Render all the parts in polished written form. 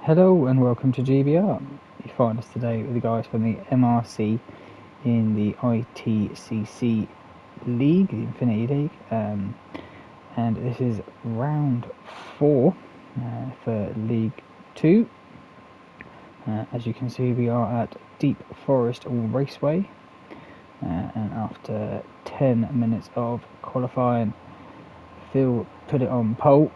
Hello and welcome to GBR. You find us today with the guys from the MRC in the ITCC League, the Infinity League, and this is round 4 for League 2. As you can see, we are at Deep Forest Raceway, and after 10 minutes of qualifying, Phil put it on pole,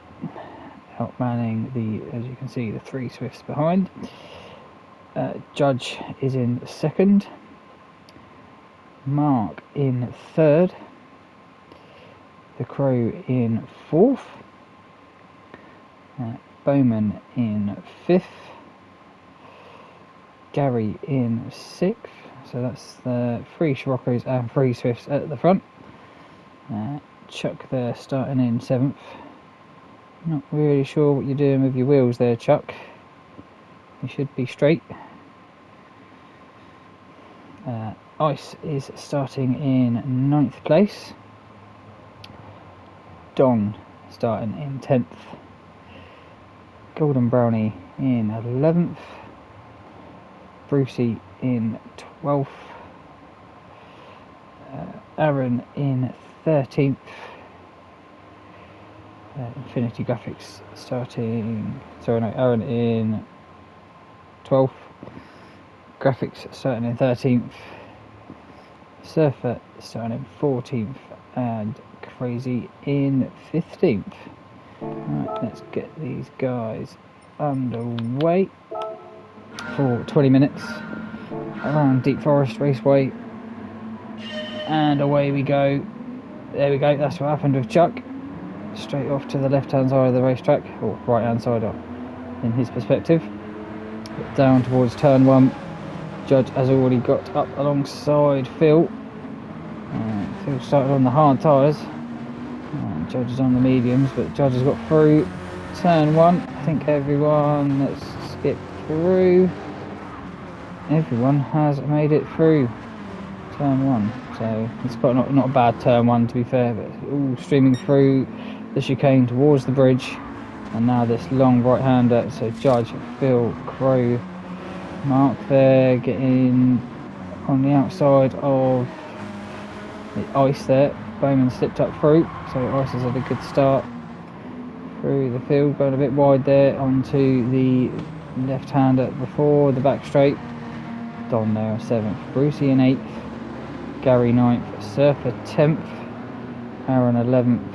outmanning as you can see, the 3 Swifts behind. Judge is in second, Mark in third, the Crow in fourth, Bowman in fifth, Gary in sixth. So that's the 3 Scirocco's and 3 Swifts at the front. Chuck there starting in 7th. Not really sure what you're doing with your wheels there, Chuck. You should be straight. Ice is starting in 9th place. Don starting in 10th. Golden Brownie in 11th. Brucey in 12th. Aaron in 13th. Infinity Graphics Aaron in 12th, Graphics starting in 13th, Surfer starting in 14th, and Crazy in 15th. Right, let's get these guys underway for 20 minutes around Deep Forest Raceway, and away we go. There we go, that's what happened with Chuck. Straight off to the left hand side of the racetrack, or right hand side in his perspective. Down towards turn 1. Judge has already got up alongside Phil. Phil started on the hard tyres. Judge is on the mediums, but Judge has got through turn 1. I think everyone that's skipped through, everyone has made it through turn 1. So it's quite not a bad turn 1, to be fair, but all streaming through the chicane towards the bridge, and now this long right hander. So Judge, Phil, Crow, Mark there getting on the outside of the Ice there. Bowman slipped up through, so Ice has had a good start through the field, going a bit wide there onto the left hander before the back straight. Don there 7th, Brucey in 8th, Gary 9th, Surfer 10th, Aaron 11th,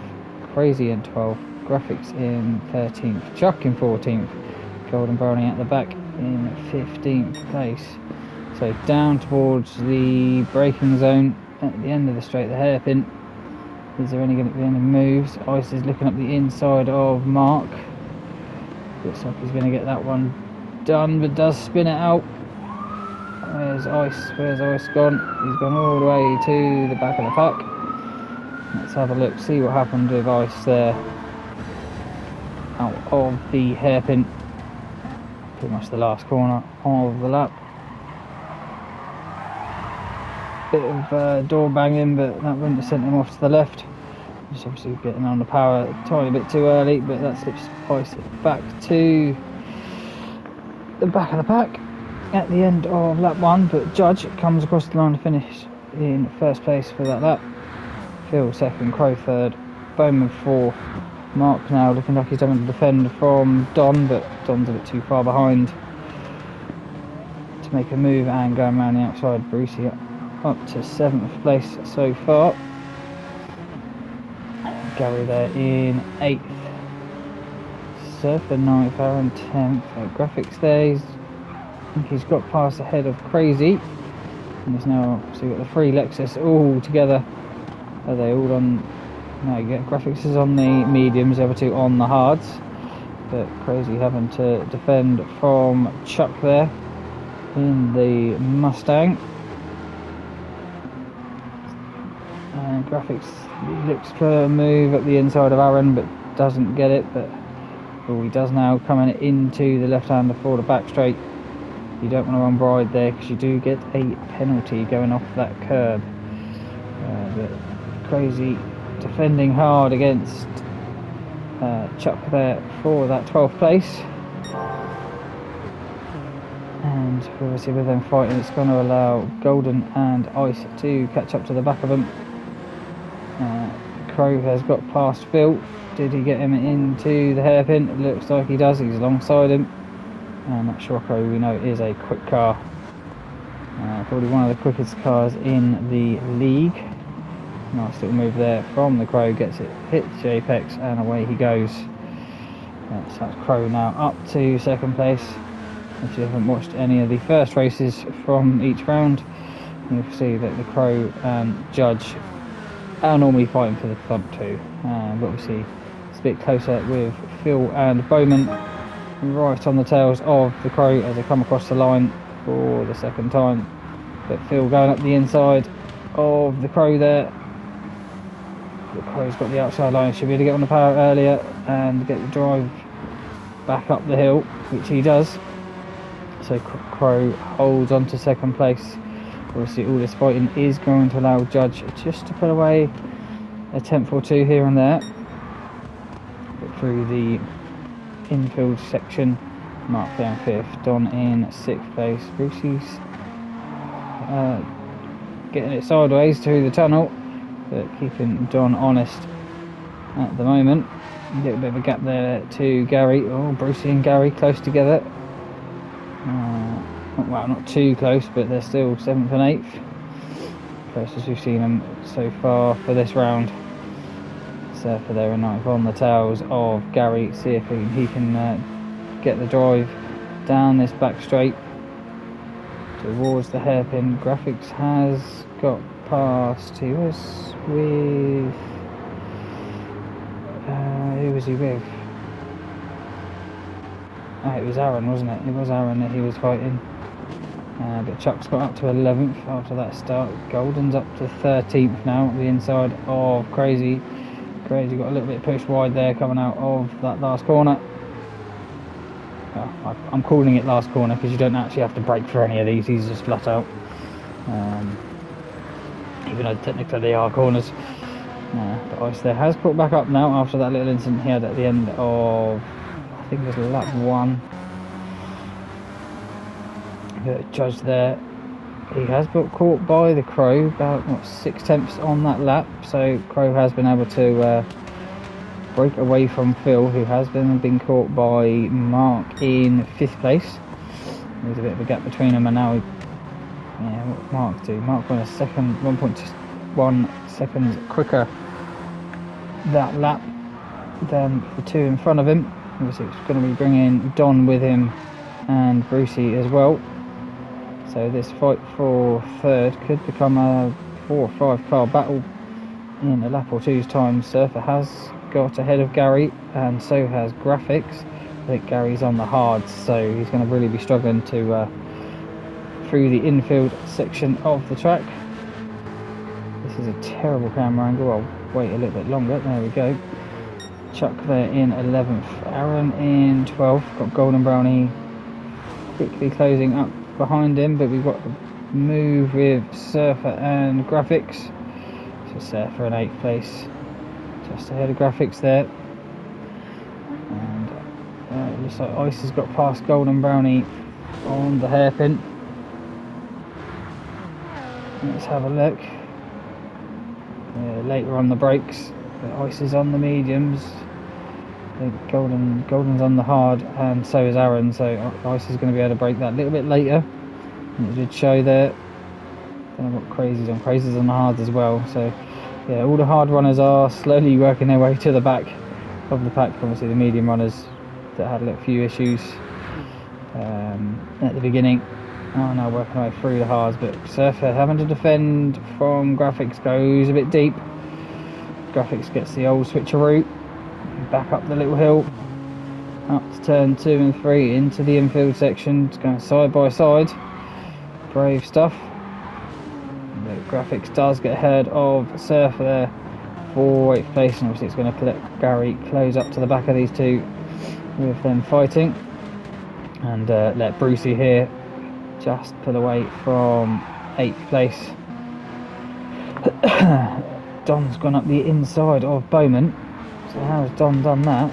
Crazy in 12th, Graphics in 13th, Chuck in 14th, Golden Brownie at the back in 15th place. So down towards the braking zone at the end of the straight, the hairpin. Is there going to be any moves? Ice is looking up the inside of Mark. Looks like he's going to get that one done, but does spin it out. Where's Ice? Where's Ice gone? He's gone all the way to the back of the pack. Let's have a look, see what happened with Ice there. Out of the hairpin. Pretty much the last corner of the lap. Bit of door banging, but that wouldn't have sent him off to the left. Just obviously getting on the power a tiny bit too early, but that slips Ice back to the back of the pack at the end of lap 1. But Judge comes across the line to finish in first place for that lap. Phil 2nd, Crow 3rd, Bowman 4th, Mark now looking like he's having to defend from Don, but Don's a bit too far behind to make a move, and going around the outside. Brucey up to 7th place so far. Gary there in 8th, Surfer 9th, Aaron 10th, Graphics there, I think he's got past ahead of Crazy, and he's now, so we've got the 3 Lexus all together. Are they all on? No, you get Graphics is on the mediums, the other 2 on the hards. But Crazy having to defend from Chuck there in the Mustang. And Graphics looks for a move at the inside of Aaron, but doesn't get it. But all he does now, coming into the left-hander for the back straight. You don't want to unbride there because you do get a penalty going off that curb. But Crazy defending hard against Chuck there for that 12th place. And obviously with them fighting, it's going to allow Golden and Ice to catch up to the back of them. Crow has got past Phil. Did he get him into the hairpin? It looks like he does. He's alongside him. And that Scirocco, we know, is a quick car. Probably one of the quickest cars in the league. Nice little move there from the Crow. Gets it, hits the apex, and away he goes. So that's Crow now up to second place. If you haven't watched any of the first races from each round, you'll see that the Crow and Judge are normally fighting for the front two. But we see it's a bit closer with Phil and Bowman right on the tails of the Crow as they come across the line for the second time. But Phil going up the inside of the Crow there. The Crow's got the outside line, should be able to get on the power earlier and get the drive back up the hill, which he does. So Crow holds on to second place. Obviously all this fighting is going to allow Judge just to put away a tenth or two here and there. But through the infield section, Mark down fifth, Don in sixth place. Brucey's getting it sideways through the tunnel, but keeping Don honest at the moment. A little bit of a gap there to Gary. Oh, Brucey and Gary close together. Well, not too close, but they're still 7th and 8th. Closest we've seen them so far for this round. Surfer there in 9th on the tails of Gary. See if he can get the drive down this back straight towards the hairpin. Graphics has got past. He was with. Who was he with? It was Aaron, wasn't it? It was Aaron that he was fighting. But Chuck's got up to 11th after that start. Golden's up to 13th now at the inside of Crazy. Crazy got a little bit pushed wide there coming out of that last corner. Well, I'm calling it last corner because you don't actually have to brake for any of these. These are just flat out. Even though technically they are corners. But Ice there has caught back up now after that little incident he had at the end of, I think it was lap 1. Judge there, he has got caught by the Crow about 6 tenths on that lap, so Crow has been able to break away from Phil, who has been caught by Mark in 5th place. There's a bit of a gap between them, and now what Mark do? Mark went a second, 1.1 seconds quicker that lap than the two in front of him. Obviously it's going to be bringing Don with him and Brucey as well. So this fight for third could become a 4 or 5 car battle in a lap or two's time. Surfer has got ahead of Gary, and so has Graphics. I think Gary's on the hards, so he's going to really be struggling to through the infield section of the track. This is a terrible camera angle. I'll wait a little bit longer. There we go. Chuck there in 11th, Aaron in 12th. Got Golden Brownie quickly closing up behind him, but we've got a move with Surfer and Graphics. So Surfer in 8th place, just ahead of Graphics there. And it looks like Ice has got past Golden Brownie on the hairpin. Let's have a look. Later on the brakes, Ice is on the mediums. I think Golden's on the hard, and so is Aaron, so Ice is going to be able to break that a little bit later. And it did show there. Don't know what Crazy's on. Crazy's on the hard as well. So yeah, all the hard runners are slowly working their way to the back of the pack. Obviously the medium runners that had a few issues at the beginning are now working their way through the hards, but Surfer having to defend from Graphics, goes a bit deep. Graphics gets the old switcheroo, back up the little hill, up to turn 2 and 3 into the infield section. It's going side by side. Brave stuff. The Graphics does get ahead of Surfer there for 8th place, and obviously it's going to let Gary close up to the back of these two with them fighting, and let Brucey here just pull away from 8th place. Don's gone up the inside of Bowman. So how has Don done that?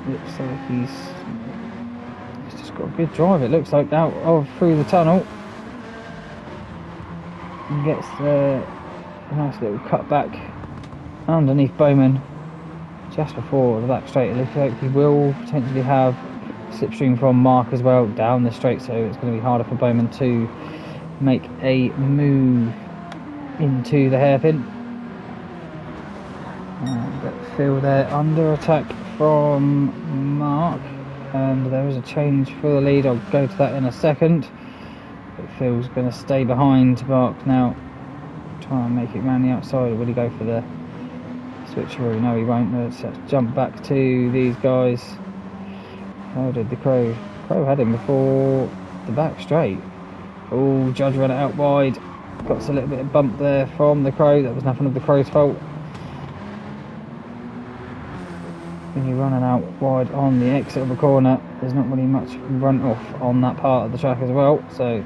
Looks like he's just just got a good drive, it looks like, out of through the tunnel. And gets a nice little cut back underneath Bowman just before the back straight. It looks like he will potentially have slipstream from Mark as well down the straight, so it's going to be harder for Bowman to make a move into the hairpin. But Phil there under attack from Mark, and there is a change for the lead. I'll go to that in a second. But Phil's going to stay behind Mark now, try and make it round the outside. Will he go for the switcheroo? No, he won't. Let's jump back to these guys. How did the Crow? Crow had him before the back straight. Oh, Judge ran it out wide. Got a little bit of bump there from the Crow. That was nothing of the Crow's fault. When you're running out wide on the exit of the corner, there's not really much run off on that part of the track as well. So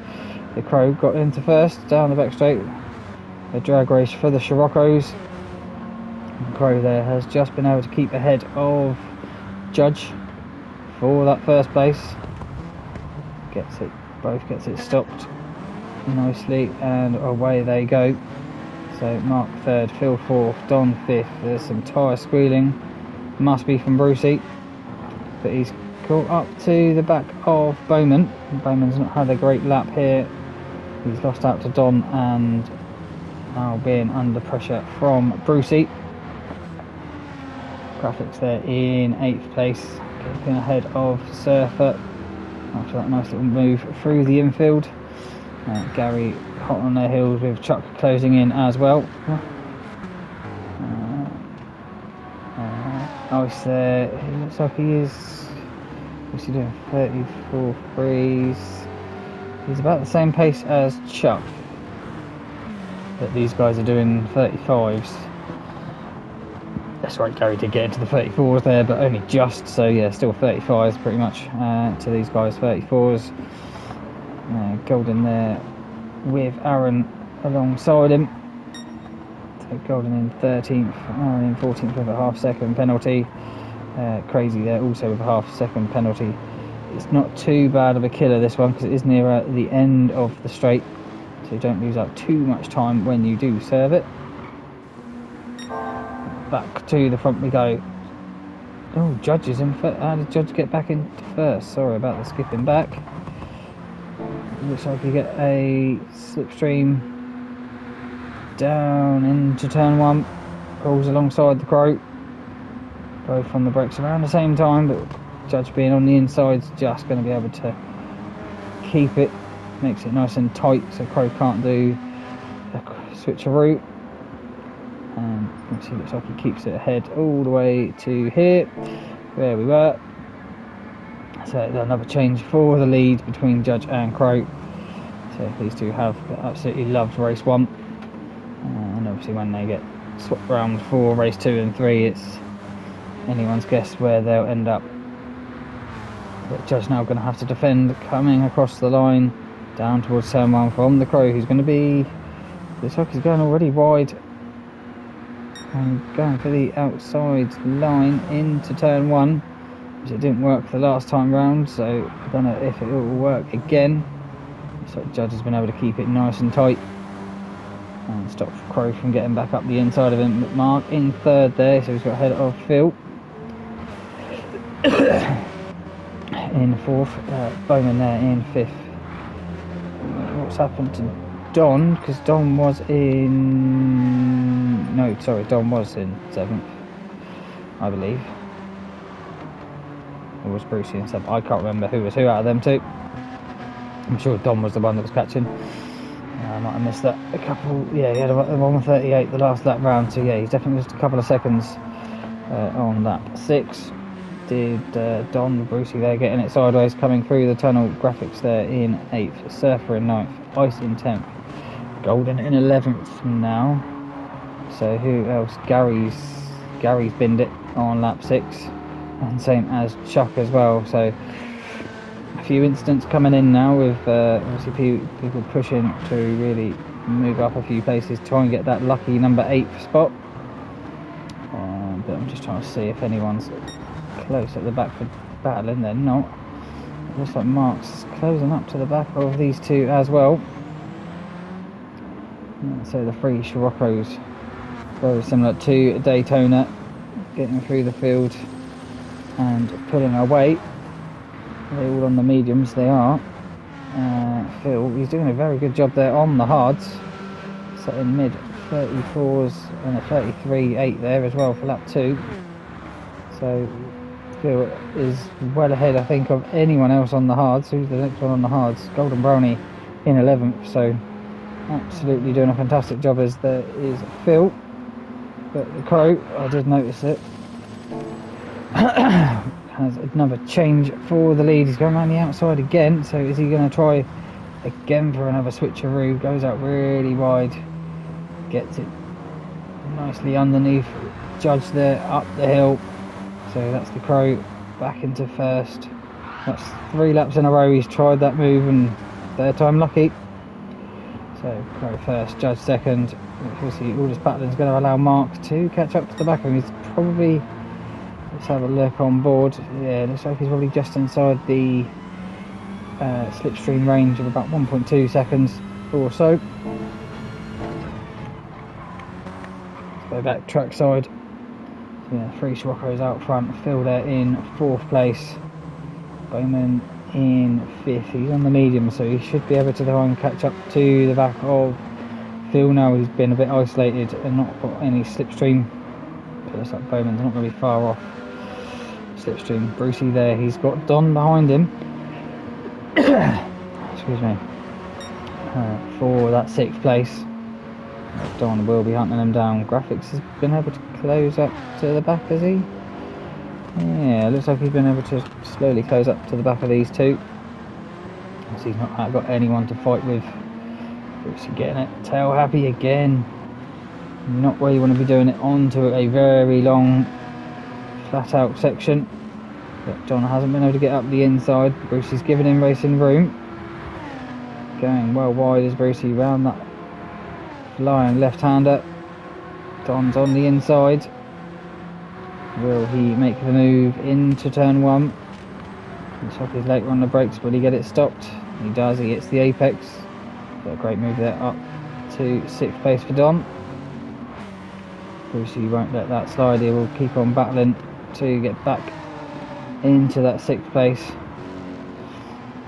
the Crow got into first down the back straight. A drag race for the Scirocco's. The Crow there has just been able to keep ahead of Judge for that first place. Both gets it stopped nicely, and away they go. So Mark third, Phil fourth, Don fifth. There's some tyre squealing, must be from Brucey, but he's caught up to the back of Bowman. Bowman's not had a great lap here. He's lost out to Don and now being under pressure from Brucey. Graphics there in 8th place, getting ahead of Surfer after that nice little move through the infield. Gary hot on their heels with Chuck closing in as well. Nice there. It looks like he is. What's he doing? 34 threes. He's about the same pace as Chuck, but these guys are doing 35s. That's right, Gary did get into the 34s there, but only just, so yeah, still 35s pretty much to these guys, 34s. Golden there with Aaron alongside him. So Golden in 13th, Aaron in 14th with a half-second penalty. Crazy there also with a half-second penalty. It's not too bad of a killer, this one, because it is nearer the end of the straight, so you don't lose up too much time when you do serve it. Back to the front we go. Oh, Judge is in first. How did Judge get back into first? Sorry about the skipping back. Looks like you get a slipstream down into turn 1. Pulls alongside the Crow. Both on the brakes around the same time, but Judge being on the inside is just going to be able to keep it. Makes it nice and tight so Crow can't do a switcheroo. And you can see it looks like he keeps it ahead all the way to here where we were. So another change for the lead between Judge and Crow. So these two have absolutely loved race 1, and obviously when they get swapped around for race 2 and 3, it's anyone's guess where they'll end up. But Judge now going to have to defend coming across the line down towards turn 1 from the Crow, who's going to be, looks like he's going already wide and going for the outside line into turn 1, which it didn't work the last time round, so I don't know if it will work again. So Judge has been able to keep it nice and tight and stop Crow from getting back up the inside of him. Mark in third there, so he's got ahead of Phil. In fourth, Bowman there in fifth. What's happened to Don? Because Don was in... No, sorry, Don was in 7th, I believe. Or was Brucey in 7th? I can't remember who was who out of them two. I'm sure Don was the one that was catching. I might have missed that a couple. Yeah, he had a 1:38 the last lap round, so yeah, he's definitely missed a couple of seconds on lap 6. Did Don Brucey there getting it sideways coming through the tunnel. Graphics there in 8th, Surfer in 9th, Ice in 10th, Golden in 11th now. So who else? Gary's binned it on lap 6, and same as Chuck as well. So a few incidents coming in now with obviously people pushing to really move up a few places, try and get that lucky number 8 spot. But I'm just trying to see if anyone's close at the back for battling. They're not. Looks like Mark's closing up to the back of these two as well. So the three Scirocco's, very similar to Daytona, getting through the field and pulling away. They're all on the mediums, they are. Phil, he's doing a very good job there on the hards, setting mid 34s and a 33.8 there as well for lap 2. So Phil is well ahead, I think, of anyone else on the hards. Who's the next one on the hards? Golden Brownie in 11th, so absolutely doing a fantastic job as there is Phil. But the Crow, I did notice it, has another change for the lead. He's going around the outside again, so is he going to try again for another switcheroo? Goes out really wide, gets it nicely underneath Judge there, up the hill. So that's the Crow back into first. That's 3 laps in a row he's tried that move, and third time lucky. So Crow first, Judge second. Obviously all this battling is going to allow Mark to catch up to the back of him. He's probably, let's have a look on board. Yeah, looks like he's probably just inside the slipstream range of about 1.2 seconds or so. Let's go back track side. So yeah, 3 Scirocco's out front. Phil there in 4th place. Bowman in 5th. He's on the medium, so he should be able to try and catch up to the back of Phil now. He's been a bit isolated and not got any slipstream. It looks like Bowman's not going to be far off slipstream. Brucey there, he's got Don behind him. Excuse me. For that 6th place. Don will be hunting them down. Graphics has been able to close up to the back, has he? Yeah, looks like he's been able to slowly close up to the back of these two. So he's not got anyone to fight with. Brucey getting it. Tail happy again. Not where you want to be doing it, onto a very long flat out section. But John hasn't been able to get up the inside. Brucey's giving him racing room. Going well wide as Brucey round that flying left-hander. Don's on the inside. Will he make the move into turn 1? Looks like he's later on the brakes. Will he get it stopped? He does. He hits the apex. Got a great move there up to 6th place for Don. Brucey won't let that slide. He will keep on battling to get back into that 6th place.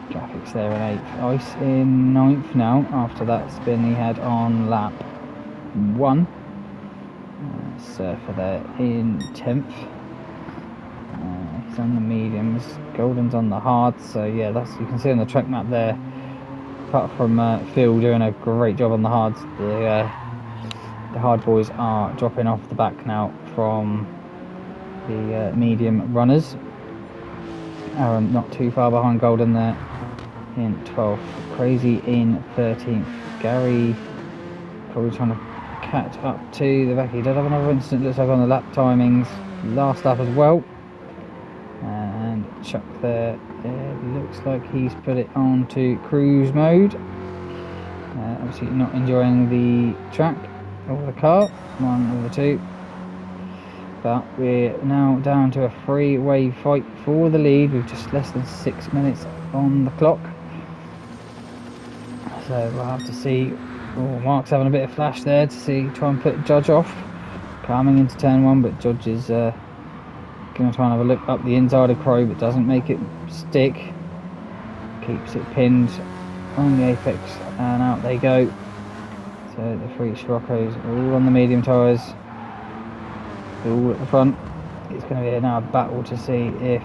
Graphics there in 8th. Ice in 9th now after that spin he had on lap 1. Surfer there in 10th. He's on the mediums. Golden's on the hards. So yeah, that's, you can see on the track map there. Apart from Phil doing a great job on the hards, the hard boys are dropping off the back now from the medium runners. Aaron not too far behind Golden there in 12th. Crazy in 13th. Gary probably trying to catch up to the back. He did have another incident, looks like, on the lap timings last lap as well. And Chuck there, it looks like he's put it on to cruise mode. Obviously not enjoying the track or the car, 1 over 2. But we're now down to a 3-way fight for the lead with just less than 6 minutes on the clock. So we'll have to see. Oh, Mark's having a bit of flash there to try and put Judge off coming into turn 1, but Judge is going to try and have a look up the inside of Crow, but doesn't make it stick. Keeps it pinned on the apex, and out they go. So the 3 Scirocco's all on the medium tyres, all at the front. It's going to be now a battle to see if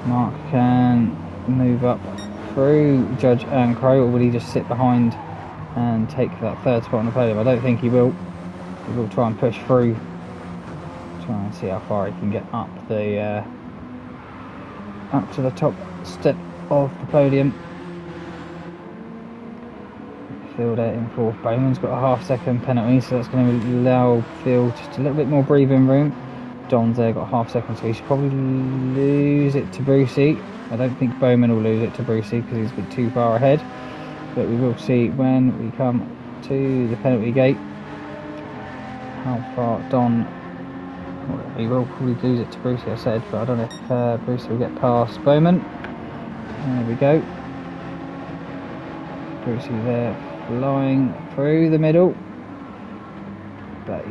Mark can move up through Judge and Crow, or will he just sit behind and take that 3rd spot on the podium? I don't think he will. He will try and push through, try and see how far he can get up the up to the top step of the podium. Phil there in 4th. Bowman's got a half-second penalty, so that's going to allow Phil just a little bit more breathing room. Don's there got a half-second, so he should probably lose it to Brucey. I don't think Bowman will lose it to Brucey because he's a bit too far ahead. But we will see when we come to the penalty gate how far Don, well, he will probably lose it to Brucey, I said, but I don't know if Brucey will get past Bowman. There we go. Brucey there, flying through the middle. But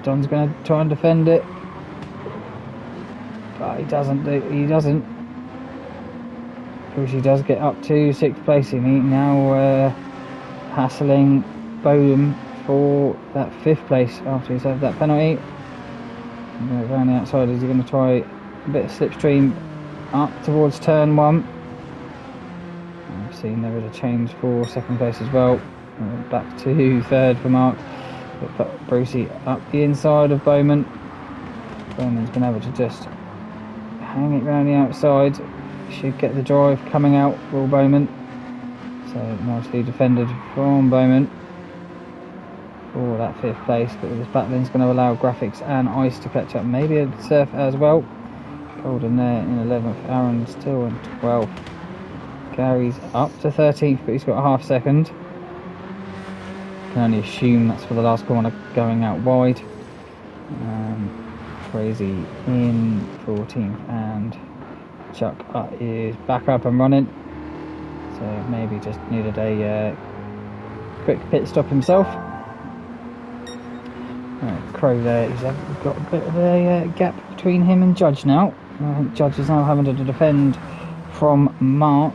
Don's going to try and defend it. But he doesn't. Brucey does get up to 6th place. He now hassling Bowden for that 5th place after he's had that penalty. Around the outside, is he going to try a bit of slipstream up towards turn 1? I've seen there is a change for 2nd place as well. Back to 3rd for Mark. But Brucey up the inside of Bowman. Bowman's been able to just hang it round the outside. Should get the drive coming out for Bowman. So nicely defended from Bowman for that 5th place. But this battling's going to allow Graphics and Ice to catch up. Maybe a Surf as well. Golden there in 11th. Aaron still in 12th. Gary's up to 13th, but he's got a half second. Can only assume that's for the last corner going out wide. Crazy in 14th, and Chuck is back up and running, so maybe just needed a quick pit stop himself. Crow there, he's got a bit of a gap between him and Judge now. I think Judge is now having to defend from Mark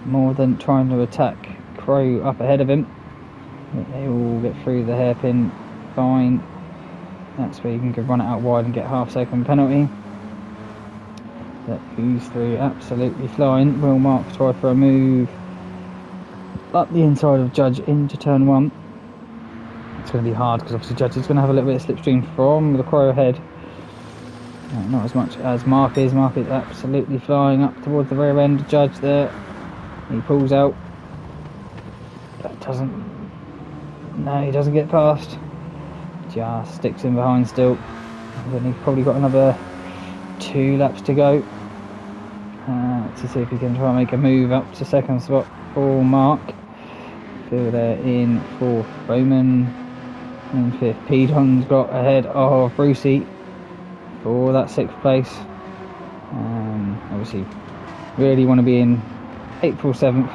more than trying to attack Crow up ahead of him. They all get through the hairpin fine. That's where you can run it out wide and get half-second penalty. That goes through absolutely flying. Will Mark try for a move up the inside of Judge into turn 1. It's going to be hard because obviously Judge is going to have a little bit of slipstream from the Crow ahead. Not as much as Mark is. Mark is absolutely flying up towards the rear end of Judge there. He pulls out. That doesn't... No, he doesn't get past. Just sticks in behind still. Then he's probably got another 2 laps to go to see if he can try and make a move up to 2nd spot for Mark. Still there in 4th. Bowman in 5th. Pedon's got ahead of Brucey for that 6th place. Obviously really want to be in April 7th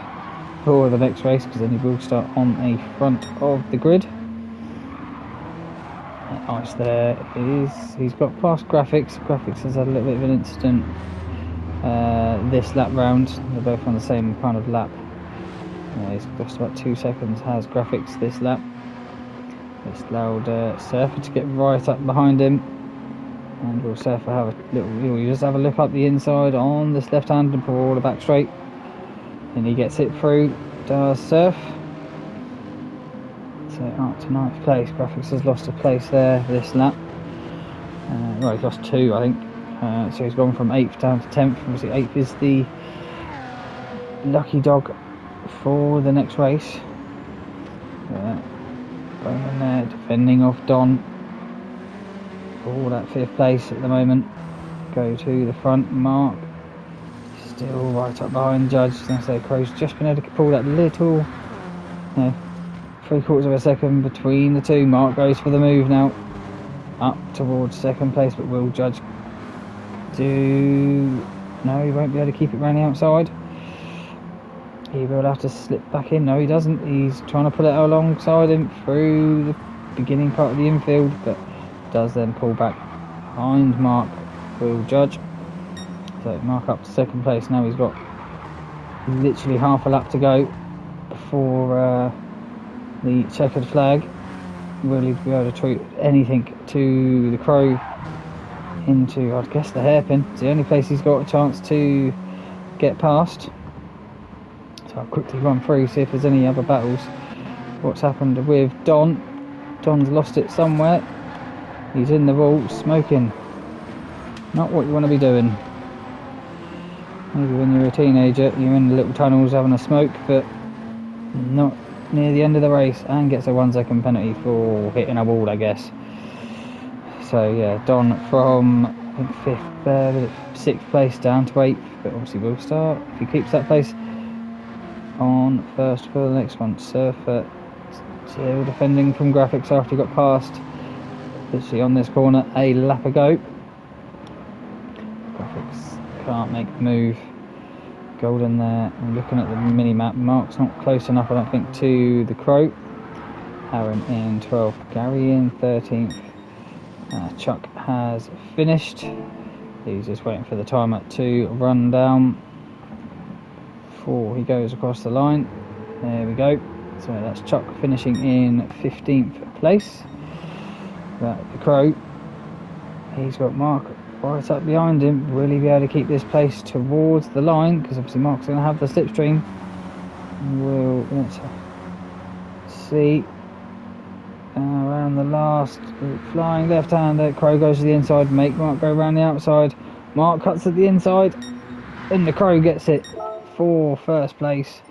for the next race, because then he will start on the front of the grid. Ice there he's got past Graphics. Graphics has had a little bit of an incident this lap round. They're both on the same kind of lap. He's lost about 2 seconds, has Graphics this lap. It's allowed Surfer to get right up behind him, and will Surfer have a little, you just have a look up the inside on this left hand and pull all the back straight, and he gets it through, does Surf. So up to 9th place. Graphics has lost a place there this lap. Well, he's lost 2 I think. So he's gone from 8th down to 10th. Obviously 8th is the lucky dog for the next race. Bowman there defending off Don for that 5th place at the moment. Go to the front. Mark still right up behind Judge. So Crow's just been able to pull that little 3/4 of a second between the two. Mark goes for the move now up towards 2nd place, but will Judge do... No, he won't be able to keep it around the outside. He will have to slip back in. No, he doesn't. He's trying to pull it alongside him through the beginning part of the infield, but does then pull back behind Mark. Will Judge. So Mark up to 2nd place. Now he's got literally half a lap to go before the checkered flag. Will he be able to treat anything to the Crow into, I'd guess, the hairpin? It's the only place he's got a chance to get past. So I'll quickly run through, see if there's any other battles. What's happened with Don? Don's lost it somewhere. He's in the wall, smoking. Not what you want to be doing. Maybe when you're a teenager, you're in the little tunnels having a smoke, but not near the end of the race, and gets a 1 second penalty for hitting a wall, I guess. So yeah, Don from I think 6th place down to 8th, but obviously will start if he keeps that place on 1st for the next one. Surfer still defending from Graphics after he got past, literally on this corner a lap ago. Graphics can't make the move. Golden there. I'm looking at the mini map. Mark's not close enough, I don't think, to the Crow. Aaron in 12th, Gary in 13th. Chuck has finished. He's just waiting for the timer to run down before he goes across the line. There we go. So that's Chuck finishing in 15th place. But the Crow, he's got Mark right up behind him. Will he be able to keep this place towards the line? Because obviously Mark's going to have the slipstream. Let's see. Around the last, flying left-hander. Crow goes to the inside. Make Mark go around the outside. Mark cuts at the inside. And the Crow gets it for first place.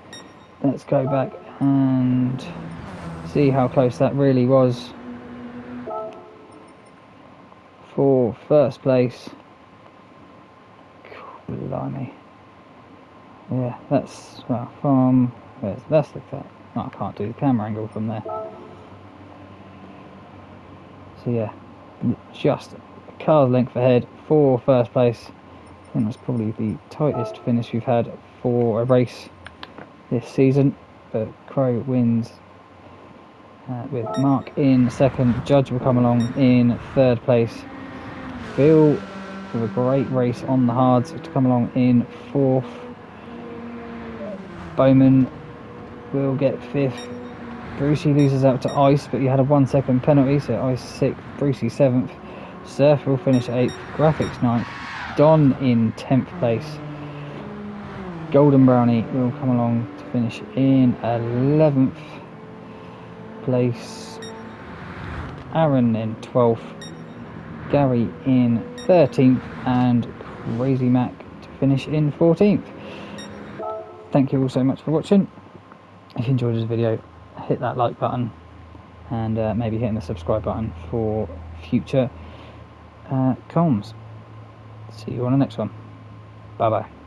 Let's go back and see how close that really was. For first place. Blimey. Yeah, that's, well, from, let's look at that. Oh, I can't do the camera angle from there. So yeah, just a car's length ahead for first place. I think that's probably the tightest finish we've had for a race this season. But Crow wins with Mark in second. Judge will come along in third place. Bill with a great race on the hards to come along in fourth. Bowman will get fifth. Brucey loses out to Ice, but he had a 1 second penalty, so Ice 6th, Brucey 7th. Surf will finish 8th, Graphics 9th. Don in 10th place. Golden Brownie will come along to finish in 11th place. Aaron in 12th. Gary in 13th, and Crazy Mac to finish in 14th. Thank you all so much for watching. If you enjoyed this video, hit that like button and maybe hitting the subscribe button for future comms. See you on the next one. Bye bye.